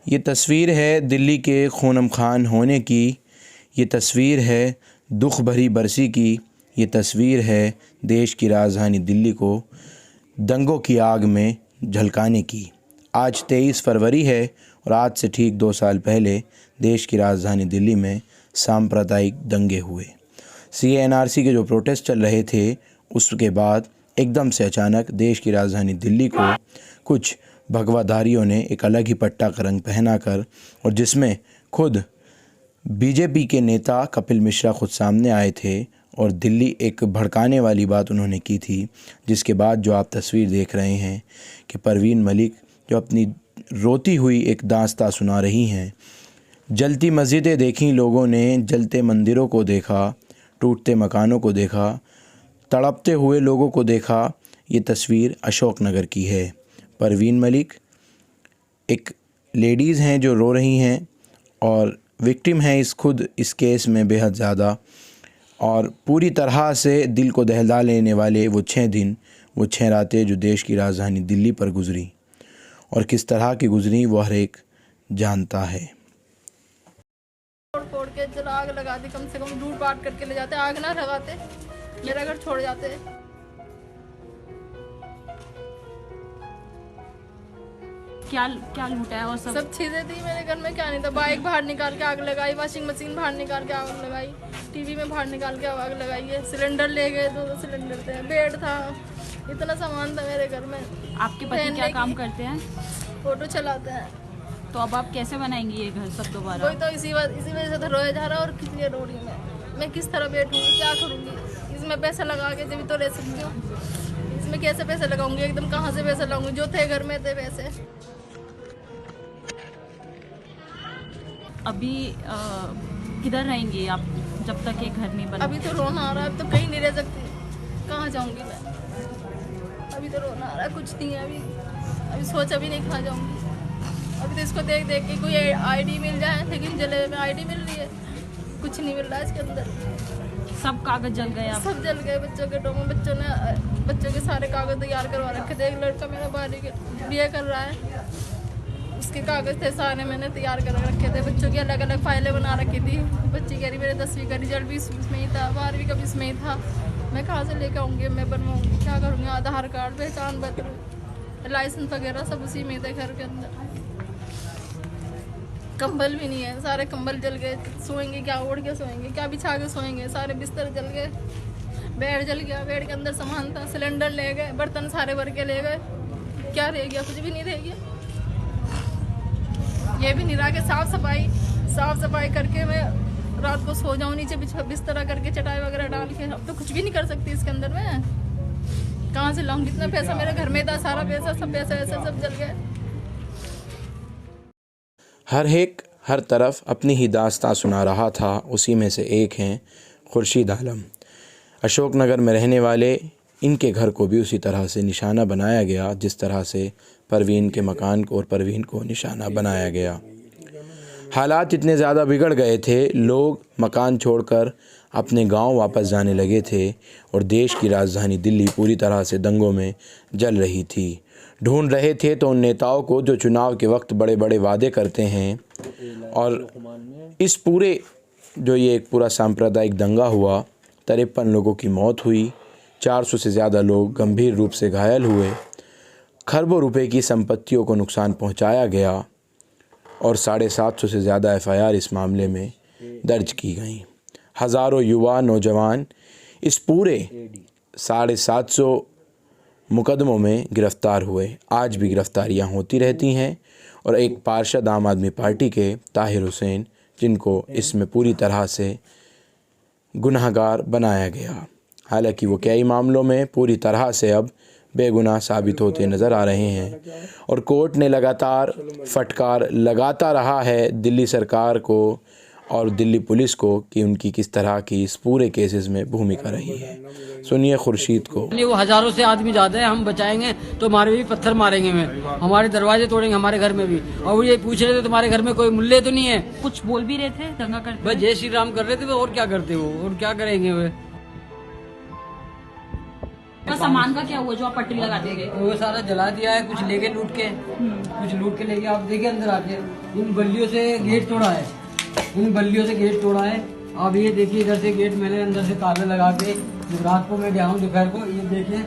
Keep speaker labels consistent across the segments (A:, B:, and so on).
A: ये तस्वीर है दिल्ली के खूनम खान होने की। ये तस्वीर है दुख भरी बरसी की। ये तस्वीर है देश की राजधानी दिल्ली को दंगों की आग में झलकाने की। आज 23 फरवरी है और आज से ठीक 2 साल पहले देश की राजधानी दिल्ली में सांप्रदायिक दंगे हुए। CA-NRC के जो प्रोटेस्ट चल रहे थे उसके बाद एकदम से अचानक देश की राजधानी दिल्ली को कुछ भगवाधारियों ने एक अलग ही पट्टा का रंग पहनाकर, और जिसमें खुद बीजेपी के नेता कपिल मिश्रा खुद सामने आए थे और दिल्ली एक भड़काने वाली बात उन्होंने की थी, जिसके बाद जो आप तस्वीर देख रहे हैं कि परवीन मलिक जो अपनी रोती हुई एक दास्तां सुना रही हैं। जलती मस्जिदें देखीं लोगों ने, जलते मंदिरों को देखा, टूटते मकानों को देखा, तड़पते हुए लोगों को देखा। ये तस्वीर अशोक नगर की है। परवीन मलिक एक लेडीज़ हैं जो रो रही हैं और विक्टिम हैं इस केस में बेहद ज़्यादा, और पूरी तरह से दिल को दहला लेने वाले वो 6 दिन, वो 6 रातें जो देश की राजधानी दिल्ली पर गुज़री, और किस तरह की गुज़री वो हर एक जानता है।
B: फोड़ के जला आग लगा दी, कम से कम लूट पाट करके ले जाते, आग ना लगाते, मेरा घर छोड़ जाते।
C: क्या लूटा है? और
B: सब चीजें थी मेरे घर में, क्या नहीं था। बाइक बाहर निकाल के आग लगाई, वॉशिंग मशीन बाहर निकाल के आग लगाई, टीवी में बाहर निकाल के आग लगाई है, सिलेंडर ले गए, 2 सिलेंडर थे, बेड था, इतना सामान था मेरे घर में।
C: आपके पति क्या काम करते हैं?
B: ऑटो चलाते हैं।
C: तो अब आप कैसे बनाएंगी ये घर सब दोबारा?
B: वही तो इसी वजह से तो रोया जा रहा है। और किस लिए रो रही हूँ मैं किस तरह बैठूंगी, क्या करूँगी? इसमें पैसा लगा के जब तो ले सकती हूँ, इसमें कैसे पैसे लगाऊंगी? एकदम कहाँ से पैसे लगाऊंगी? जो थे घर में थे पैसे।
C: अभी किधर रहेंगी आप जब तक ये घर नहीं बना?
B: अभी तो रोना आ रहा है, अब तो कहीं नहीं रह सकती, कहाँ जाऊंगी मैं? अभी तो रोना आ रहा है, कुछ नहीं है अभी सोचा भी नहीं कहाँ जाऊंगी। अभी तो इसको देख देख के कोई आईडी मिल जाए, लेकिन जले में आईडी मिल रही है, कुछ नहीं मिल रहा है इसके अंदर।
C: सब कागज जल गए?
B: सब जल गए। बच्चों के डोमो, बच्चों के सारे कागज तैयार करवा रखे थे। एक लड़का मेरा BA कर रहा है, उसके कागज थे सारे मैंने तैयार कर रखे थे। बच्चों की अलग अलग फाइलें बना रखी थी। बच्ची कह रही मेरे 10वीं का रिजल्ट भी इसमें ही था, 12वीं का भी इसमें ही था। मैं कहाँ से लेकर आऊँगी? मैं बनवाऊँगी, क्या करूँगी? आधार कार्ड, पहचान पत्र, लाइसेंस वगैरह सब उसी में थे घर के अंदर। कंबल भी नहीं है, सारे कंबल जल गए। सोएंगे क्या? ओढ़ के सोएंगे क्या? बिछा के सोएंगे? सारे बिस्तर जल गए, बेड जल गया, बेड के अंदर सामान था, सिलेंडर ले गए, बर्तन सारे भर के ले गए, क्या रह गया? कुछ भी नहीं रह गया। ये भी नहीं रहा कि साफ सफाई करके मैं रात को सो जाऊँ नीचे बिस्तरा करके, चटाई वगैरह डाल के। अब तो कुछ भी नहीं कर सकती इसके अंदर में, कहाँ से लाऊंगी? इतना पैसा मेरे घर में था, सारा पैसा, सब पैसा ऐसा सब जल गया।
A: हर तरफ अपनी ही दास्तां सुना रहा था। उसी में से एक हैं खुर्शीद आलम। अशोक नगर में रहने वाले इनके घर को भी उसी तरह से निशाना बनाया गया जिस तरह से परवीन के मकान को और परवीन को निशाना बनाया गया। हालात इतने ज़्यादा बिगड़ गए थे, लोग मकान छोड़कर अपने गांव वापस जाने लगे थे और देश की राजधानी दिल्ली पूरी तरह से दंगों में जल रही थी। ढूंढ रहे थे तो उन नेताओं को जो चुनाव के वक्त बड़े बड़े वादे करते हैं। और इस पूरे जो ये एक पूरा सांप्रदायिक दंगा हुआ, 53 लोगों की मौत हुई, 400 से ज़्यादा लोग गंभीर रूप से घायल हुए, खरबों रुपए की संपत्तियों को नुकसान पहुंचाया गया और 750 से ज़्यादा FIR इस मामले में दर्ज की गई। हज़ारों युवा नौजवान इस पूरे 750 मुकदमों में गिरफ़्तार हुए। आज भी गिरफ़्तारियां होती रहती हैं। और एक पार्षद आम आदमी पार्टी के ताहिर हुसैन, जिनको इसमें पूरी तरह से गुनहगार बनाया गया, हालांकि वो कई मामलों में पूरी तरह से अब बेगुनाह साबित होते नज़र आ रहे हैं। और कोर्ट ने लगातार फटकार लगाता रहा है दिल्ली सरकार को और दिल्ली पुलिस को कि उनकी किस तरह की इस पूरे केसेस में भूमिका रही है। सुनिए खुर्शीद को।
D: वो हज़ारों से आदमी जाते हैं, हम बचाएंगे तो हमारे भी पत्थर मारेंगे, हमारे दरवाजे तोड़ेंगे, हमारे घर में भी। और वो ये पूछ रहे थे तुम्हारे घर में कोई मुल्ले तो नहीं है?
C: कुछ बोल भी रहे थे, दंगा करते?
D: बस जय श्री राम कर रहे थे, और क्या करते वो, और क्या करेंगे वे?
C: सामान का क्या हुआ जो आप पट्टी लगाते गए?
D: वो सारा जला दिया है, कुछ लेके लूट के, कुछ लूट के लेके। आप देखिए अंदर आके इन बल्लियों से गेट तोड़ा है, इन बल्लियों से गेट तोड़ा है। आप ये देखिए इधर से गेट मैंने अंदर से ताला लगा के, जब रात को मैं गया हूँ दोपहर को, ये देखिए,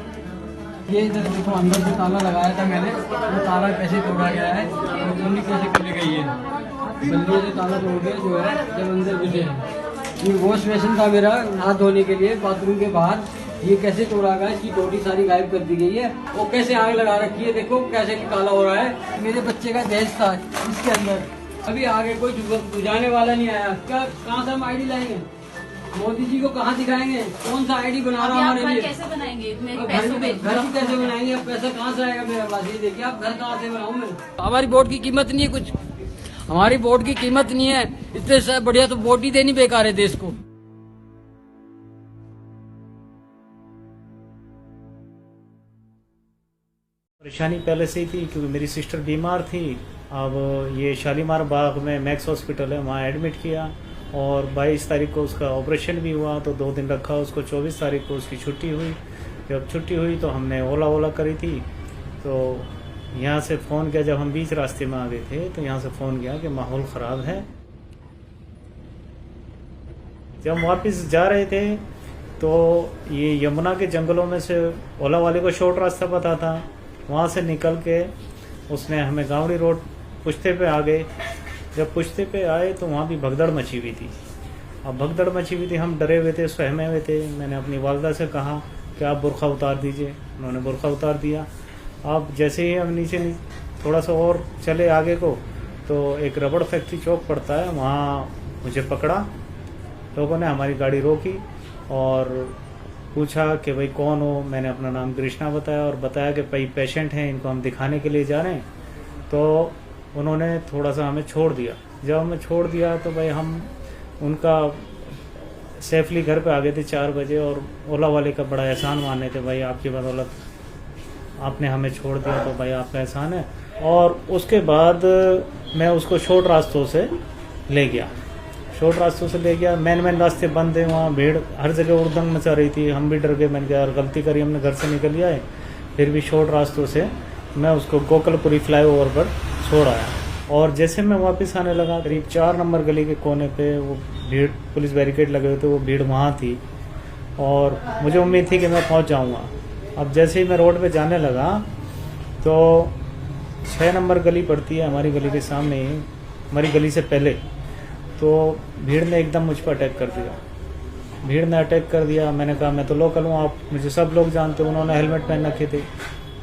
D: ये इधर देखो अंदर से ताला लगाया था मैंने, वो ताला कैसे तोड़ा गया है और गोली कैसे खुली गई है। बल्लियों से ताला तोड़ के जो है जब अंदर घुसे हैं। ये वॉश बेसिन था मेरा हाथ धोने के लिए बाथरूम के बाहर, ये कैसे तोड़ा गया, इसकी टोटी सारी गायब कर दी गई है। वो कैसे आग लगा रखी है, देखो कैसे काला हो रहा है। मेरे बच्चे का दहेज था इसके अंदर, अभी आगे कोई बुझाने वाला नहीं आया। क्या कहाँ से हम आईडी लाएंगे, मोदी जी को कहाँ दिखाएंगे, कौन सा आईडी बना रहा हमारे लिए?
C: कैसे बनाएंगे
D: घर भी कैसे बनाएंगे, अब पैसा कहाँ से आएगा मेरे पास? ये देखिए आप, घर कहाँ से बनाऊँ मैं? हमारी वोट की कीमत नहीं है कुछ, हमारी वोट की कीमत नहीं है। इतने बढ़िया तो वोट ही देनी बेकार है देश को।
E: परेशानी पहले से ही थी क्योंकि मेरी सिस्टर बीमार थी। अब ये शालीमार बाग में मैक्स हॉस्पिटल है, वहाँ एडमिट किया और 22 तारीख को उसका ऑपरेशन भी हुआ, तो 2 दिन रखा उसको। 24 तारीख को उसकी छुट्टी हुई। जब छुट्टी हुई तो हमने ओला करी थी, तो यहाँ से फ़ोन किया। जब हम बीच रास्ते में आ गए थे तो यहाँ से फ़ोन किया कि माहौल ख़राब है। जब हम वापस जा रहे थे तो ये यमुना के जंगलों में से ओला वाले को शॉर्ट रास्ता पता था, वहाँ से निकल के उसने हमें गावड़ी रोड पुश्ते पे आ गए। जब पुश्ते पे आए तो वहाँ भी भगदड़ मची हुई थी। अब भगदड़ मची हुई थी, हम डरे हुए थे, सहमे हुए थे। मैंने अपनी वालदा से कहा कि आप बुर्का उतार दीजिए, उन्होंने बुर्का उतार दिया। अब जैसे ही हम नीचे थोड़ा सा और चले आगे को, तो एक रबड़ फैक्ट्री चौक पड़ता है, वहाँ मुझे पकड़ा। लोगों ने हमारी गाड़ी रोकी और पूछा कि भाई कौन हो। मैंने अपना नाम कृष्णा बताया और बताया कि भाई पेशेंट हैं, इनको हम दिखाने के लिए जा रहे हैं। तो उन्होंने थोड़ा सा हमें छोड़ दिया। जब हमें छोड़ दिया तो भाई हम उनका सेफली घर पे आ गए थे 4 बजे, और ओला वाले का बड़ा एहसान माने थे, भाई आपकी बदौलत आपने हमें छोड़ दिया, तो भाई आपका एहसान है। और उसके बाद मैं उसको शॉर्ट रास्तों से ले गया, शॉर्ट रास्तों से ले गया। मेन रास्ते बंद है, वहाँ भीड़ हर जगह उड़दंग मचा रही थी। हम भी डर गए, मैंने कहा यार गलती करी हमने, घर से निकल आए। फिर भी शॉर्ट रास्तों से मैं उसको गोकलपुरी फ्लाईओवर पर छोड़ आया। और जैसे मैं वापस आने लगा, करीब 4 नंबर गली के कोने पे वो भीड़, पुलिस बैरिकेड लगे हुए थे, वो भीड़ वहाँ थी और मुझे उम्मीद थी कि मैं पहुँच जाऊँगा। अब जैसे ही मैं रोड पे जाने लगा तो 6 नंबर गली पड़ती है हमारी गली के सामने ही, हमारी गली से पहले। तो भीड़ ने एकदम मुझ पर अटैक कर दिया। भीड़ ने अटैक कर दिया। मैंने कहा मैं तो लोकल हूँ, आप मुझे सब लोग जानते हो। उन्होंने हेलमेट पहन रखे थे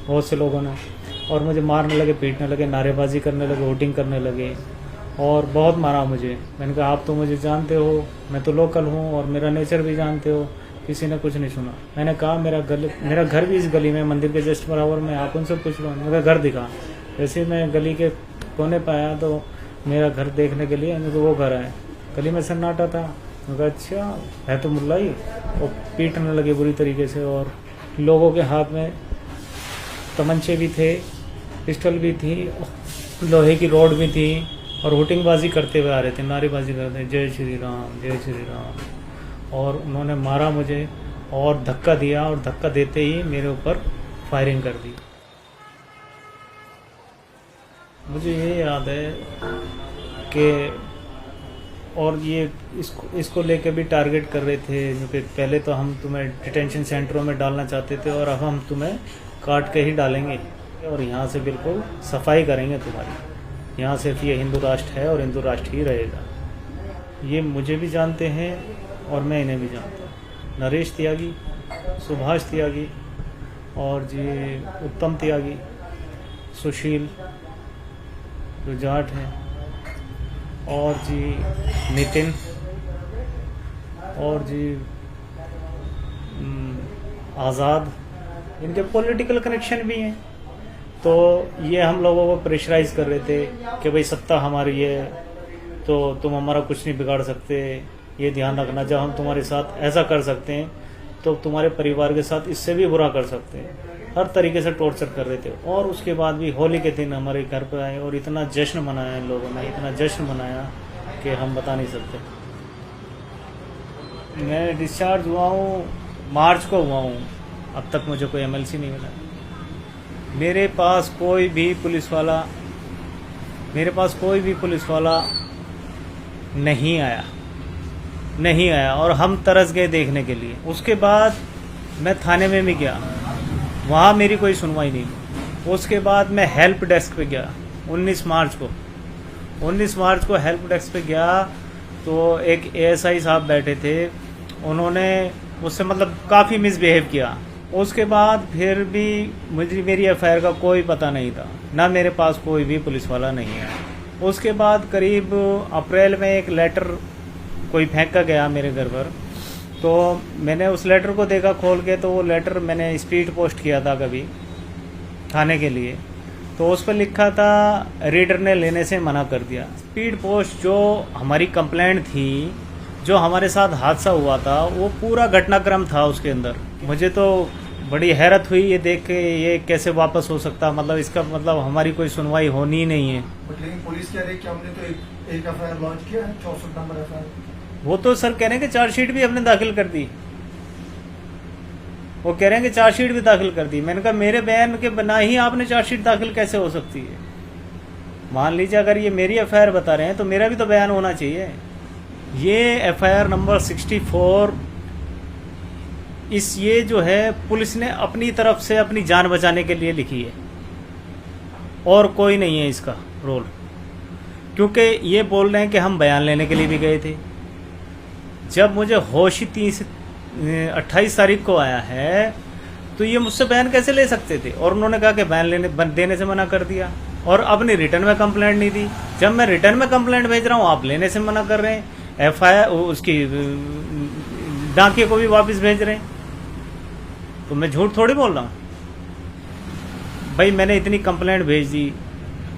E: बहुत से लोगों ने, और मुझे मारने लगे, पीटने लगे, नारेबाजी करने लगे, वोटिंग करने लगे और बहुत मारा मुझे। मैंने कहा आप तो मुझे जानते हो, मैं तो लोकल हूँ और मेरा नेचर भी जानते हो। किसी ने कुछ नहीं सुना। मैंने कहा मेरा घर भी इस गली में, मंदिर के जस्ट बराबर में, आप उनसे पूछ लो, मेरा घर दिखा। जैसे मैं गली के कोने पर आया तो मेरा घर देखने के लिए, तो वो घर है। गली में सन्नाटा था। मैं कहा अच्छा है तो मुल्ला ही। और पीटने लगे बुरी तरीके से, और लोगों के हाथ में तमंचे भी थे, पिस्टल भी थी, लोहे की रॉड भी थी, और हुटिंगबाजी करते हुए आ रहे थे, नारेबाजी करते, जय श्री राम, जय श्री राम। और उन्होंने मारा मुझे और धक्का दिया, और धक्का देते ही मेरे ऊपर फायरिंग कर दी। मुझे ये याद है कि और ये इसको लेके भी टारगेट कर रहे थे, क्योंकि पहले तो हम तुम्हें डिटेंशन सेंटरों में डालना चाहते थे और अब हम तुम्हें काट के ही डालेंगे और यहाँ से बिल्कुल सफाई करेंगे तुम्हारी। यहाँ सिर्फ ये हिंदू राष्ट्र है और हिंदू राष्ट्र ही रहेगा। ये मुझे भी जानते हैं और मैं इन्हें भी जानता हूँ। नरेश त्यागी, सुभाष त्यागी और जी उत्तम त्यागी, सुशील जो जाट हैं, और जी नितिन, और जी आज़ाद, इनके पॉलिटिकल कनेक्शन भी हैं। तो ये हम लोगों को प्रेशराइज कर रहे थे कि भाई सत्ता हमारी है तो तुम हमारा कुछ नहीं बिगाड़ सकते, ये ध्यान रखना। जब हम तुम्हारे साथ ऐसा कर सकते हैं तो तुम्हारे परिवार के साथ इससे भी बुरा कर सकते हैं। हर तरीके से टॉर्चर कर रहे थे। और उसके बाद भी होली के दिन हमारे घर पर आए और इतना जश्न मनाया इन लोगों ने, इतना जश्न मनाया कि हम बता नहीं सकते। मैं डिस्चार्ज हुआ हूँ, मार्च को हुआ हूँ, अब तक मुझे कोई एमएलसी नहीं मिला। मेरे पास कोई भी पुलिस वाला नहीं आया और हम तरस गए देखने के लिए। उसके बाद मैं थाने में भी गया, वहाँ मेरी कोई सुनवाई नहीं। उसके बाद मैं हेल्प डेस्क पे गया 19 मार्च को हेल्प डेस्क पे गया तो एक एएसआई साहब बैठे थे, उन्होंने मुझसे मतलब काफ़ी मिसबिहेव किया। उसके बाद फिर भी मुझे मेरी एफआईआर का कोई पता नहीं था, ना मेरे पास कोई भी पुलिस वाला नहीं है। उसके बाद करीब अप्रैल में एक लेटर कोई फेंक का गया मेरे घर पर, तो मैंने उस लेटर को देखा खोल के, तो वो लेटर मैंने स्पीड पोस्ट किया था कभी थाने के लिए, तो उस पर लिखा था रीडर ने लेने से मना कर दिया। स्पीड पोस्ट जो हमारी कंप्लेंट थी, जो हमारे साथ हादसा हुआ था, वो पूरा घटनाक्रम था उसके अंदर। मुझे तो बड़ी हैरत हुई ये देख के, ये कैसे वापस हो सकता, मतलब इसका मतलब हमारी कोई सुनवाई होनी ही नहीं है।
F: लेकिन पुलिस कह रही है कि हमने तो एक एफआईआर लॉन्च किया है, 64 नंबर एफआईआर।
E: वो तो सर कह रहे हैं कि चार्जशीट भी हमने दाखिल कर दी, वो कह रहे हैं कि चार्जशीट भी दाखिल कर दी। मैंने कहा मेरे बयान के बिना ही आपने चार्जशीट दाखिल कैसे हो सकती है? मान लीजिए अगर ये मेरी एफआईआर बता रहे हैं तो मेरा भी तो बयान होना चाहिए। ये एफआईआर नंबर 64 ये जो है पुलिस ने अपनी तरफ से अपनी जान बचाने के लिए लिखी है और कोई नहीं है इसका रोल, क्योंकि ये बोल रहे हैं कि हम बयान लेने के लिए भी गए थे। जब मुझे होश ही 28 तारीख को आया है तो ये मुझसे बयान कैसे ले सकते थे? और उन्होंने कहा कि बयान देने से मना कर दिया और अपनी रिटर्न में कंप्लेंट नहीं दी। जब मैं रिटर्न में कंप्लेंट भेज रहा हूँ आप लेने से मना कर रहे हैं, एफआईआर उसकी डाकिए को भी वापस भेज रहे हैं, तो मैं झूठ थोड़ी बोल रहा हूँ भाई। मैंने इतनी कंप्लेंट भेज दी,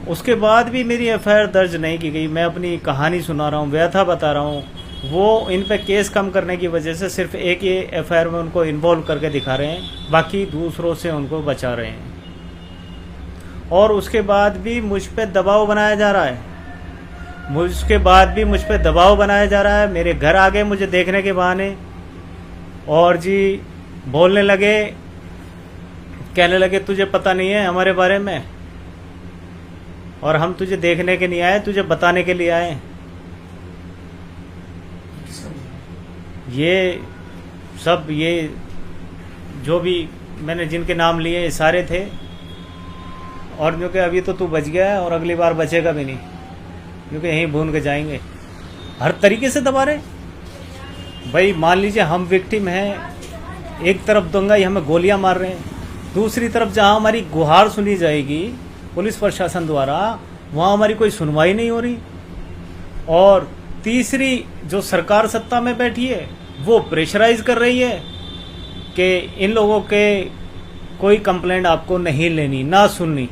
E: उसके बाद भी मेरी एफआईआर दर्ज नहीं की गई। मैं अपनी कहानी सुना रहा हूँ, व्यथा बता रहा हूँ, वो इन पे केस कम करने की वजह से सिर्फ एक ही एफआईआर में उनको इन्वॉल्व करके दिखा रहे हैं, बाकी दूसरों से उनको बचा रहे हैं। और उसके बाद भी मुझ पे दबाव बनाया जा रहा है, मेरे घर आ गए मुझे देखने के बहाने और जी बोलने लगे, कहने लगे तुझे पता नहीं है हमारे बारे में और हम तुझे देखने के नहीं आए, तुझे बताने के लिए आए। ये सब ये जो भी मैंने जिनके नाम लिए ये सारे थे, और जो कि अभी तो तू बच गया है और अगली बार बचेगा भी नहीं, क्योंकि यहीं भून के जाएंगे। हर तरीके से दबा रहे भाई। मान लीजिए हम विक्टिम हैं, एक तरफ दंगाई हमें गोलियां मार रहे हैं, दूसरी तरफ जहां हमारी गुहार सुनी जाएगी पुलिस प्रशासन द्वारा वहां हमारी कोई सुनवाई नहीं हो रही। और तीसरी जो सरकार सत्ता में बैठी है वो प्रेशराइज कर रही है कि इन लोगों के कोई कंप्लेंट आपको नहीं लेनी, ना सुननी।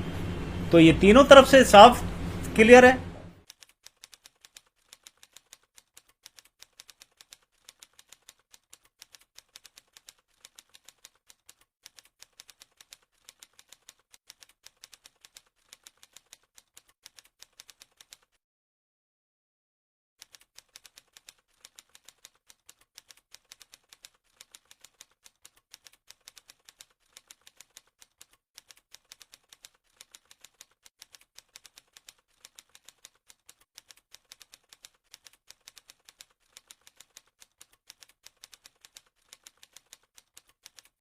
E: तो ये तीनों तरफ से साफ क्लियर है।